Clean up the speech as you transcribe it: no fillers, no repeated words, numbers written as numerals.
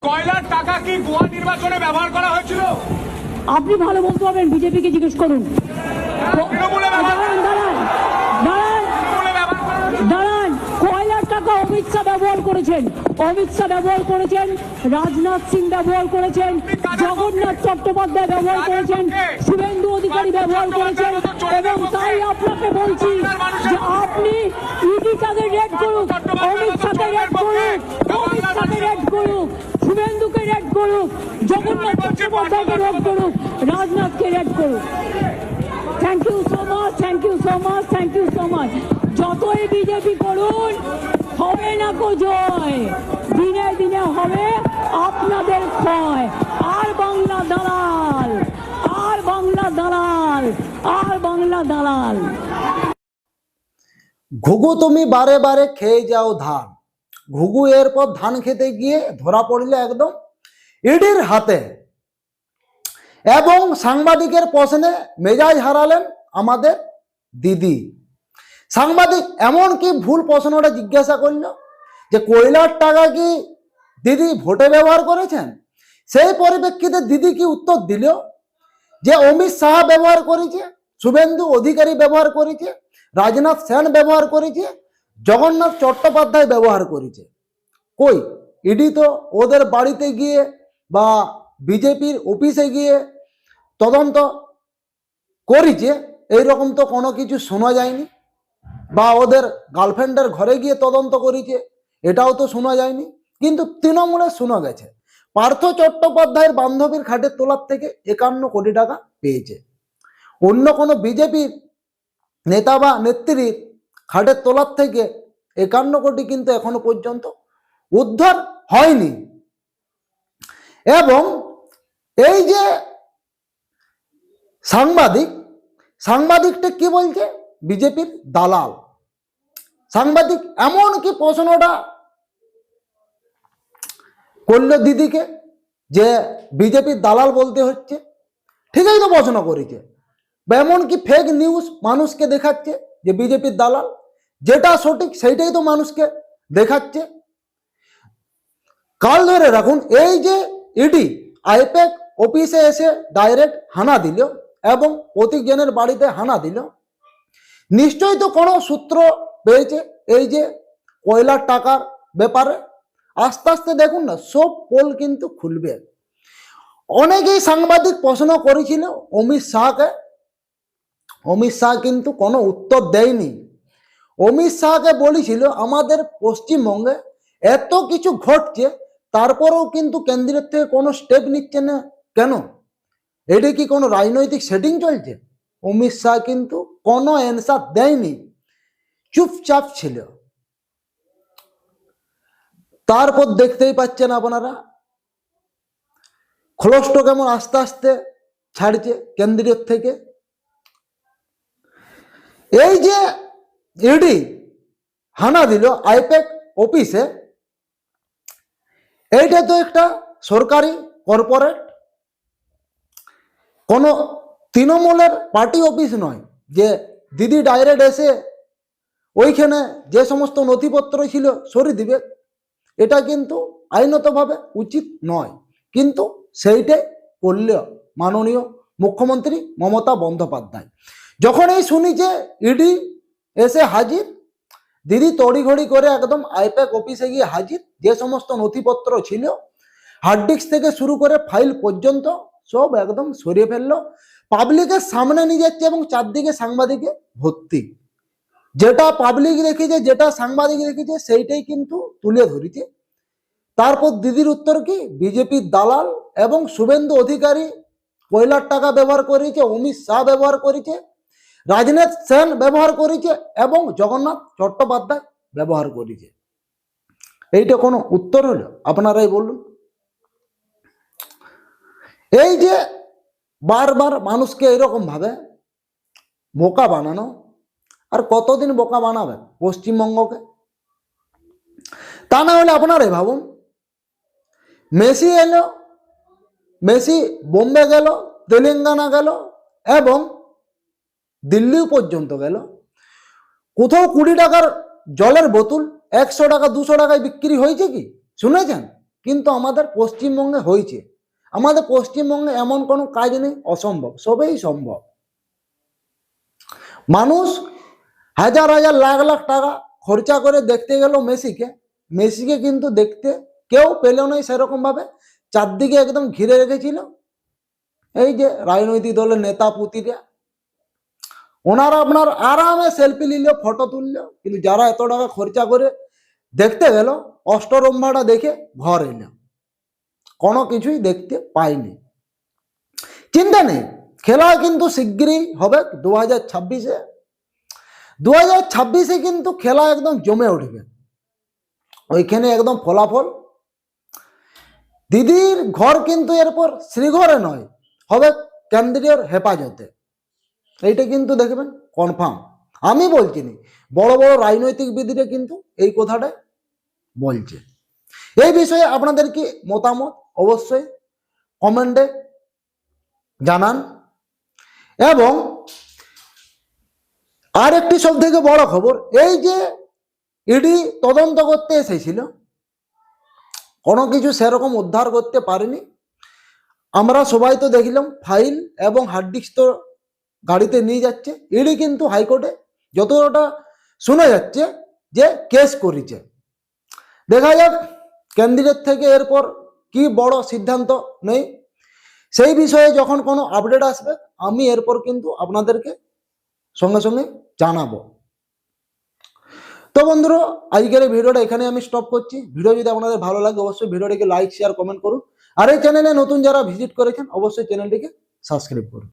কয়লার টাকা কি গোয়া নির্বাচনে ব্যবহার করা হয়েছিল? আপনি ভালো বলতে পারবেন, বিজেপিকে জিজ্ঞেস করুন। তৃণমূলে ব্যবহার দাঁড়ান, কয়লার টাকা অমিত শাহ ব্যবহার করেছেন, অমিত শাহ ব্যবহার করেছেন, রাজনাথ সিং ব্যবহার করেছেন, জগন্নাথ চট্টোপাধ্যায় ব্যবহার করেছেন, শুভেন্দু অধিকারী ব্যবহার করেছেন। এবং তাই আপনাকে বলছি যে আপনি ইডিটাকে রেড করুন, অমিত শাহকে রেড করুন, অমিত শাহকে রেড করুন, শুভেন্দুকে রেড করুক, জগন্নাথ চট্টোপাধ্যায়কে রেড করুক, রাজনাথকে রেড করুক। Thank you so much, thank you so much, thank you so much. যতই বিজেপি করুন হবে না কো জয়, দিনে দিনে হবে আপনাদের ক্ষয়। আর বাংলা দালাল, আর বাংলা দালাল, আর বাংলা দালাল। ঘুঘু তুমি বারে বারে খেয়ে যাও ধান। ঘুঘু এরপর ধান খেতে গিয়ে ধরা পড়ল একদম ইডির হাতে এবং সাংবাদিকের প্রশ্নে মেজাজ হারালেন আমাদের দিদি। সাংবাদিক এমন কি ভুল প্রশ্নটা জিজ্ঞাসা করল যে কয়লার টাকা কি দিদি ভোটে ব্যবহার করেছেন? সেই পরিপ্রেক্ষিতে দিদি কি উত্তর দিল যে অমিত শাহ ব্যবহার করেছে, শুভেন্দু অধিকারী ব্যবহার করেছে, রাজনাথ সেন ব্যবহার করেছে, জগন্নাথ চট্টোপাধ্যায় ব্যবহার করেছে। কই ইডি তো ওদের বাড়িতে গিয়ে বা বিজেপির অফিসে গিয়ে তদন্ত করেছে, এইরকম তো কোনো কিছু শোনা যায়নি। বা ওদের গার্লফ্রেন্ডের ঘরে গিয়ে তদন্ত করেছে, এটাও তো শোনা যায়নি। কিন্তু তৃণমূলে শোনা গেছে পার্থ চট্টোপাধ্যায়ের বান্ধবীর খাটের তোলার থেকে 51 কোটি টাকা পেয়েছে। অন্য কোনো বিজেপির নেতা বা নেত্রীর খাটের তোলার থেকে 51 কোটি কিন্তু এখনো পর্যন্ত উদ্ধার হয়নি। এবং এই যে সাংবাদিকটা কি বলছে, বিজেপির দালাল। সাংবাদিক এমন কি প্রশ্নটা করলো দিদিকে যে বিজেপির দালাল বলতে হচ্ছে। ঠিকই তো প্রশ্ন করেছে, এমন কি ফেক নিউজ মানুষকে দেখাচ্ছে যে বিজেপির দালাল, যেটা সঠিক সেইটাই তো মানুষকে দেখাচ্ছে। কাল ধরে রাখুন, এই যে ইডি আইপ্যাক অফিসে এসে ডাইরেক্ট হানা দিল এবং প্রতীকজনের বাড়িতে হানা দিল, নিশ্চয়ই তো কোনো সূত্র পেয়েছে এই যে কয়লার টাকার ব্যাপারে। আস্তে আস্তে দেখুন না, সব পোল কিন্তু খুলবে। অনেকেই সাংবাদিক প্রশ্ন করেছিল অমিত শাহকে, অমিত শাহ কিন্তু কোনো উত্তর দেয়নি। অমিত শাহকে বলেছিল আমাদের পশ্চিমবঙ্গে এত কিছু ঘটছে, তারপরেও কিন্তু কেন্দ্রের থেকে কোনো স্টেপ নিচ্ছে না কেন? এটা কি কোনো রাজনৈতিক সেটিং চলছে? অমিত শাহ কিন্তু কোনো অ্যান্সার দেয়নি, চুপচাপ ছিল। তারপর দেখতেই পাচ্ছেন আপনারা খোলসট কেমন আস্তে আস্তে ছাড়ছে কেন্দ্রীয় থেকে। এই যে ইডি হানা দিল আইপ্যাক অফিসে, এইটা তো একটা সরকারি কর্পোরেট, কোনো তৃণমূলের পার্টি অফিস নয় যে দিদি ডাইরেক্ট এসে ওইখানে যে সমস্ত নথিপত্র ছিল সরিয়ে দিবে। এটা কিন্তু আইনতভাবে উচিত নয়, কিন্তু সেইটাই করল মাননীয় মুখ্যমন্ত্রী মমতা বন্দ্যোপাধ্যায়। যখন এই শুনি যে ইডি এসে হাজির, দিদি তড়িঘড়ি করে একদম আইপ্যাক অফিসে গিয়ে হাজির। যে সমস্ত নথিপত্র ছিল, হার্ড ডিস্ক থেকে শুরু করে ফাইল পর্যন্ত সব একদম সরিয়ে ফেললো, পাবলিকের সামনে নিয়ে যাচ্ছে এবং চারদিকে সাংবাদিকে ভর্তি। যেটা পাবলিক রেখেছে, যেটা সাংবাদিক রেখেছে, সেইটাই কিন্তু তুলে ধরেছে। তারপর দিদির উত্তর কি, বিজেপির দালাল এবং শুভেন্দু অধিকারী কয়লার টাকা ব্যবহার করেছে, অমিত শাহ ব্যবহার করেছে, রাজনাথ সেন ব্যবহার করেছে এবং জগন্নাথ চট্টোপাধ্যায় ব্যবহার করেছে। এইটা কোনো উত্তর হলো? আপনারাই বলুন। এই যে বারবার মানুষকে এরকম ভাবে বোকা বানানো, আর কতদিন বোকা বানাবে পশ্চিমবঙ্গকে? তা না হলে আপনারাই ভাবুন, মেসি এলো, মেসি বোম্বে গেল, তেলেঙ্গানা গেল এবং দিল্লি পর্যন্ত গেল, কোথাও 20 টাকার জলের বোতল 100 টাকা 200 টাকায় বিক্রি হয়েছে কি শুনেছেন? কিন্তু আমাদের পশ্চিমবঙ্গে হয়েছে। আমাদের পশ্চিমবঙ্গে এমন কোনো কাজ নেই অসম্ভব, সবই সম্ভব। মানুষ হাজার হাজার লাখ লাখ টাকা খরচা করে দেখতে গেল মেসিকে, মেসিকে কিন্তু দেখতে কেউ পেল না সেরকম ভাবে। চারদিকে একদম ঘিরে রেখেছিল এই যে রাজনৈতিক দলের নেতা পুতিরা, ওনারা আপনার আরামে সেলফি নিল, ফটো তুলল, কিন্তু যারা এত টাকা খরচা করে দেখতে গেল অষ্টরম্ভাটা দেখে ঘর এলো, কোনো কিছুই দেখতে পাইনি। চিন্তা নেই, খেলা কিন্তু শিগগিরই হবে 2026-এ। 2026-এ কিন্তু খেলা একদম জমে উঠবে, ওইখানে একদম ফলাফল। দিদির ঘর কিন্তু এরপর শ্রীঘরে নয়, হবে কেন্দ্রীয় হেফাজতে, এইটা কিন্তু দেখবেন কনফার্ম। আমি বলছি না, বড় বড় রাজনৈতিকবিদরা কিন্তু এই কথাটা বলছে। এই বিষয়ে আপনাদের কি মতামত অবশ্যই কমেন্টে জানান। এবং আর একটি সব থেকে বড় খবর, এই যে ইডি তদন্ত করতে এসেছিল, কোনো কিছু সেরকম উদ্ধার করতে পারেনি। আমরা সবাই তো দেখলাম ফাইল এবং হার্ড ডিস্ক তো গাড়িতে নিয়ে যাচ্ছে। ইডি কিন্তু হাইকোর্টে যতটা শোনা যাচ্ছে যে কেস করেছে। দেখা যাক কেন্দ্রের থেকে এরপর কি বড় সিদ্ধান্ত নেই, সেই বিষয়ে যখন কোনো আপডেট আসবে আমি এরপর কিন্তু আপনাদেরকে সঙ্গে সঙ্গে জানাবো। তো বন্ধুরা, আজকের এই ভিডিওটা এখানে আমি স্টপ করছি। ভিডিও যদি আপনাদের ভালো লাগে অবশ্যই ভিডিওটিকে লাইক শেয়ার কমেন্ট করুন। আর এই চ্যানেলে নতুন যারা ভিজিট করেছেন অবশ্যই চ্যানেলটিকে সাবস্ক্রাইব করুন।